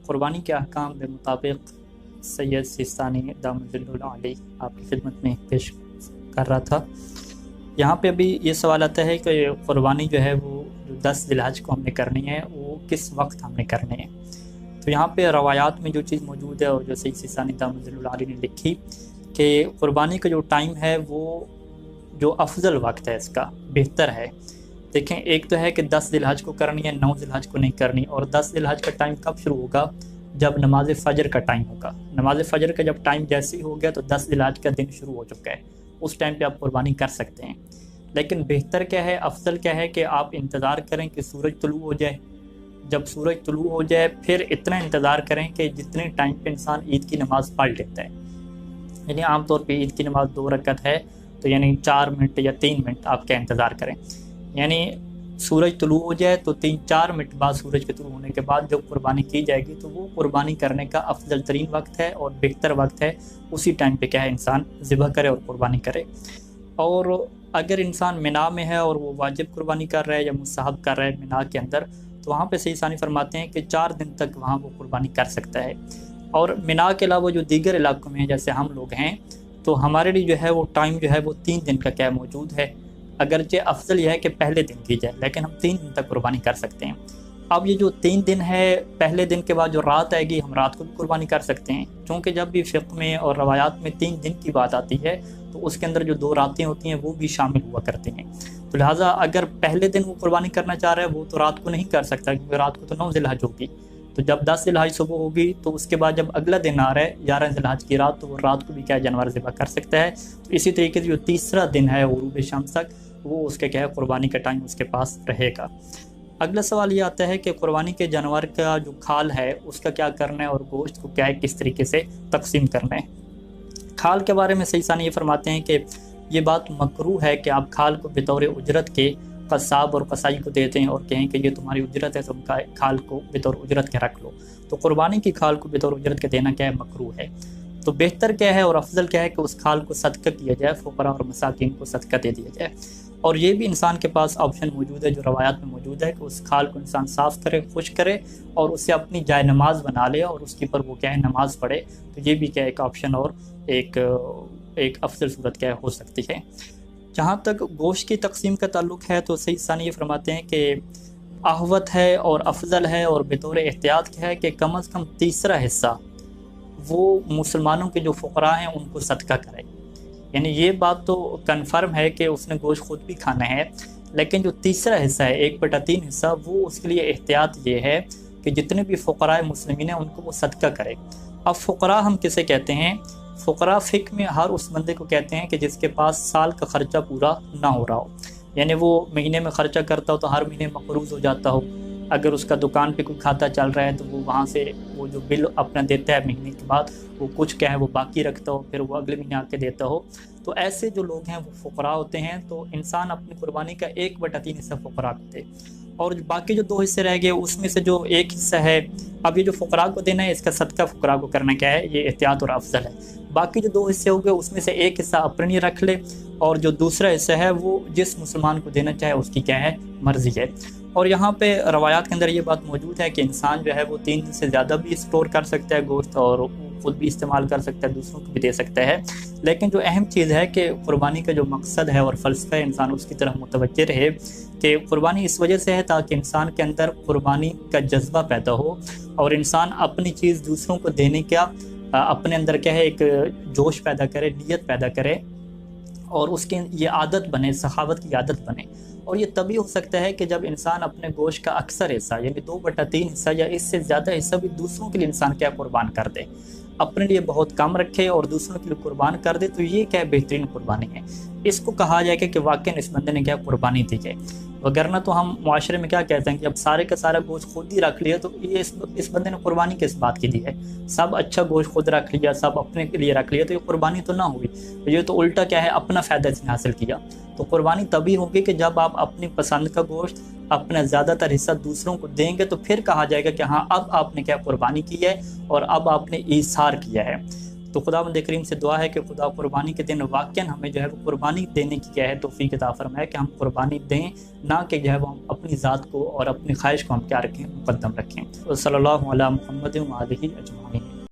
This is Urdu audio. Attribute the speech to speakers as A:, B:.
A: قربانی کے احکام کے مطابق سید سیستانی دامت علی آپ کی خدمت میں پیش کر رہا تھا۔ یہاں پہ ابھی یہ سوال آتا ہے کہ قربانی جو ہے وہ 10 ذی الحج کو ہم نے کرنی ہے، وہ کس وقت ہم نے کرنی ہے؟ تو یہاں پہ روایات میں جو چیز موجود ہے اور جو سید سیستانی دامت علی نے لکھی کہ قربانی کا جو ٹائم ہے وہ جو افضل وقت ہے اس کا بہتر ہے۔ دیکھیں، ایک تو ہے کہ 10 ذی الحج کو کرنی ہے، 9 ذی الحج کو نہیں کرنی، اور 10 ذی الحج کا ٹائم کب شروع ہوگا؟ جب نماز فجر کا ٹائم ہوگا۔ نماز فجر کا جب ٹائم جیسے ہی ہو گیا تو 10 ذی الحج کا دن شروع ہو چکا ہے، اس ٹائم پہ آپ قربانی کر سکتے ہیں۔ لیکن بہتر کیا ہے، افضل کیا ہے کہ آپ انتظار کریں کہ سورج طلوع ہو جائے۔ جب سورج طلوع ہو جائے پھر اتنا انتظار کریں کہ جتنے ٹائم پہ انسان عید کی نماز پڑھ لیتا ہے، یعنی عام طور پہ عید کی نماز 2 رکعت ہے تو یعنی 4 منٹ یا 3 منٹ آپ کا انتظار کریں، یعنی سورج طلوع ہو جائے تو 3-4 منٹ بعد سورج کے طلوع ہونے کے بعد جب قربانی کی جائے گی تو وہ قربانی کرنے کا افضل ترین وقت ہے اور بہتر وقت ہے۔ اسی ٹائم پہ کیا ہے انسان ذبح کرے اور قربانی کرے۔ اور اگر انسان منا میں ہے اور وہ واجب قربانی کر رہا ہے یا مستحب کر رہا ہے منا کے اندر، تو وہاں پہ سید ثانی فرماتے ہیں کہ 4 دن تک وہاں وہ قربانی کر سکتا ہے۔ اور منا کے علاوہ جو دیگر علاقوں میں ہیں جیسے ہم لوگ ہیں تو ہمارے لیے جو ہے وہ ٹائم جو ہے وہ 3 دن کا کیا موجود ہے، اگرچہ افضل یہ ہے کہ پہلے دن کی جائے لیکن ہم 3 دن تک قربانی کر سکتے ہیں۔ اب یہ جو 3 دن ہے، پہلے دن کے بعد جو رات آئے گی ہم رات کو بھی قربانی کر سکتے ہیں، چونکہ جب بھی فقہ میں اور روایات میں 3 دن کی بات آتی ہے تو اس کے اندر جو 2 راتیں ہوتی ہیں وہ بھی شامل ہوا کرتی ہیں۔ تو لہٰذا اگر پہلے دن وہ قربانی کرنا چاہ رہا ہے وہ تو رات کو نہیں کر سکتا، کیونکہ رات کو تو 9 ذی الحج ہوگی، تو جب 10 ذی الحج صبح ہوگی تو اس کے بعد جب اگلا دن آ رہا ہے 11 ذی الحج کی رات، تو وہ رات کو بھی کیا جانور ذبح کر سکتا ہے۔ تو اسی طریقے سے جو تیسرا دن ہے غروب شمس تک، وہ اس کے کیا ہے قربانی کا ٹائم اس کے پاس رہے گا۔ اگلا سوال یہ آتا ہے کہ قربانی کے جانور کا جو کھال ہے اس کا کیا کرنا ہے اور گوشت کو کیا ہے کس طریقے سے تقسیم کرنا ہے۔ کھال کے بارے میں سید ثانی یہ فرماتے ہیں کہ یہ بات مکروہ ہے کہ آپ کھال کو بطور اجرت کے قصاب اور قصائی کو دیتے ہیں اور کہیں کہ یہ تمہاری اجرت ہے، تم کھال کو بطور اجرت کے رکھ لو۔ تو قربانی کی کھال کو بطور اجرت کے دینا کیا ہے مکروہ ہے۔ تو بہتر کیا ہے اور افضل کیا ہے کہ اس کھال کو صدقہ کیا جائے، فقراء اور مساکین کو صدقہ دے دیا جائے۔ اور یہ بھی انسان کے پاس آپشن موجود ہے جو روایات میں موجود ہے کہ اس کھال کو انسان صاف کرے، خشک کرے اور اسے اپنی جائے نماز بنا لے اور اس کے اوپر وہ کیا ہے نماز پڑھے۔ تو یہ بھی کیا ایک آپشن اور ایک افضل صورت کیا ہو سکتی ہے۔ جہاں تک گوشت کی تقسیم کا تعلق ہے تو سید ثانی یہ فرماتے ہیں کہ احوط ہے اور افضل ہے اور بطور احتیاط کیا ہے کہ کم از کم تیسرا حصہ وہ مسلمانوں کے جو فقراء ہیں ان کو صدقہ کرے۔ یعنی یہ بات تو کنفرم ہے کہ اس نے گوشت خود بھی کھانا ہے، لیکن جو تیسرا حصہ ہے 1/3 حصہ، وہ اس کے لیے احتیاط یہ ہے کہ جتنے بھی فقراء مسلمین ہیں ان کو وہ صدقہ کرے۔ اب فقراء ہم کسے کہتے ہیں؟ فقراء فقہ میں ہر اس بندے کو کہتے ہیں کہ جس کے پاس سال کا خرچہ پورا نہ ہو رہا ہو، یعنی وہ مہینے میں خرچہ کرتا ہو تو ہر مہینے مقروض ہو جاتا ہو۔ اگر اس کا دکان پہ کوئی کھاتا چل رہا ہے تو وہ وہاں سے وہ جو بل اپنا دیتا ہے مہینے کے بعد وہ کچھ کیا ہے وہ باقی رکھتا ہو، پھر وہ اگلے مہینے آ کے دیتا ہو۔ تو ایسے جو لوگ ہیں وہ فقراء ہوتے ہیں، تو انسان اپنی قربانی کا 1/3 حصہ فقراء کو دے، اور باقی جو 2 حصے رہ گئے اس میں سے جو 1 حصہ ہے، اب یہ جو فقراء کو دینا ہے اس کا صدقہ فقراء کو کرنا کیا ہے، یہ احتیاط اور افضل ہے۔ باقی جو 2 حصے ہو گئے اس میں سے 1 حصہ اپنے لیے رکھ لے، اور جو دوسرا حصہ ہے وہ جس مسلمان کو دینا چاہے اس کی کیا ہے مرضی ہے۔ اور یہاں پہ روایات کے اندر یہ بات موجود ہے کہ انسان جو ہے وہ 3 دن سے زیادہ بھی اسٹور کر سکتا ہے گوشت، اور خود بھی استعمال کر سکتا ہے، دوسروں کو بھی دے سکتا ہے۔ لیکن جو اہم چیز ہے کہ قربانی کا جو مقصد ہے اور فلسفہ ہے انسان اس کی طرف متوجہ رہے کہ قربانی اس وجہ سے ہے تاکہ انسان کے اندر قربانی کا جذبہ پیدا ہو اور انسان اپنی چیز دوسروں کو دینے کا اپنے اندر کیا ہے ایک جوش پیدا کرے، نیت پیدا کرے، اور اس کی یہ عادت بنے، سخاوت کی عادت بنے۔ اور یہ تبھی ہو سکتا ہے کہ جب انسان اپنے گوشت کا اکثر حصہ یعنی 2/3 حصہ یا اس سے زیادہ حصہ بھی دوسروں کے لیے انسان کیا قربان کر دے، اپنے لیے بہت کم رکھے اور دوسروں کے لیے قربان کر دے، تو یہ کیا بہترین قربانی ہے۔ اس کو کہا جائے کہ واقعی اس بندے نے کیا قربانی دی ہے، وگرنہ تو ہم معاشرے میں کیا کہتے ہیں کہ اب سارے کا سارا گوشت خود ہی رکھ لیا تو یہ اس بندے نے قربانی کس بات کی دی ہے، سب اچھا گوشت خود رکھ لیا، سب اپنے کے لیے رکھ لیا، تو یہ قربانی تو نہ ہوئی، یہ تو الٹا کیا ہے اپنا فائدہ اس نے حاصل کیا۔ تو قربانی تبھی ہوگی کہ جب آپ اپنی پسند کا گوشت اپنا زیادہ تر حصہ دوسروں کو دیں گے، تو پھر کہا جائے گا کہ ہاں اب آپ نے کیا قربانی کی ہے اور اب آپ نے ایثار کیا ہے۔ تو خداوند کریم سے دعا ہے کہ خدا قربانی کے دن واقعاً ہمیں جو ہے وہ قربانی دینے کی کیا ہے توفیق عطا فرمائے کہ ہم قربانی دیں، نہ کہ جو ہے وہ ہم اپنی ذات کو اور اپنی خواہش کو ہم کیا رکھیں، مقدم رکھیں۔ صلی اللہ علیہ محمد و آلہ اجمعین۔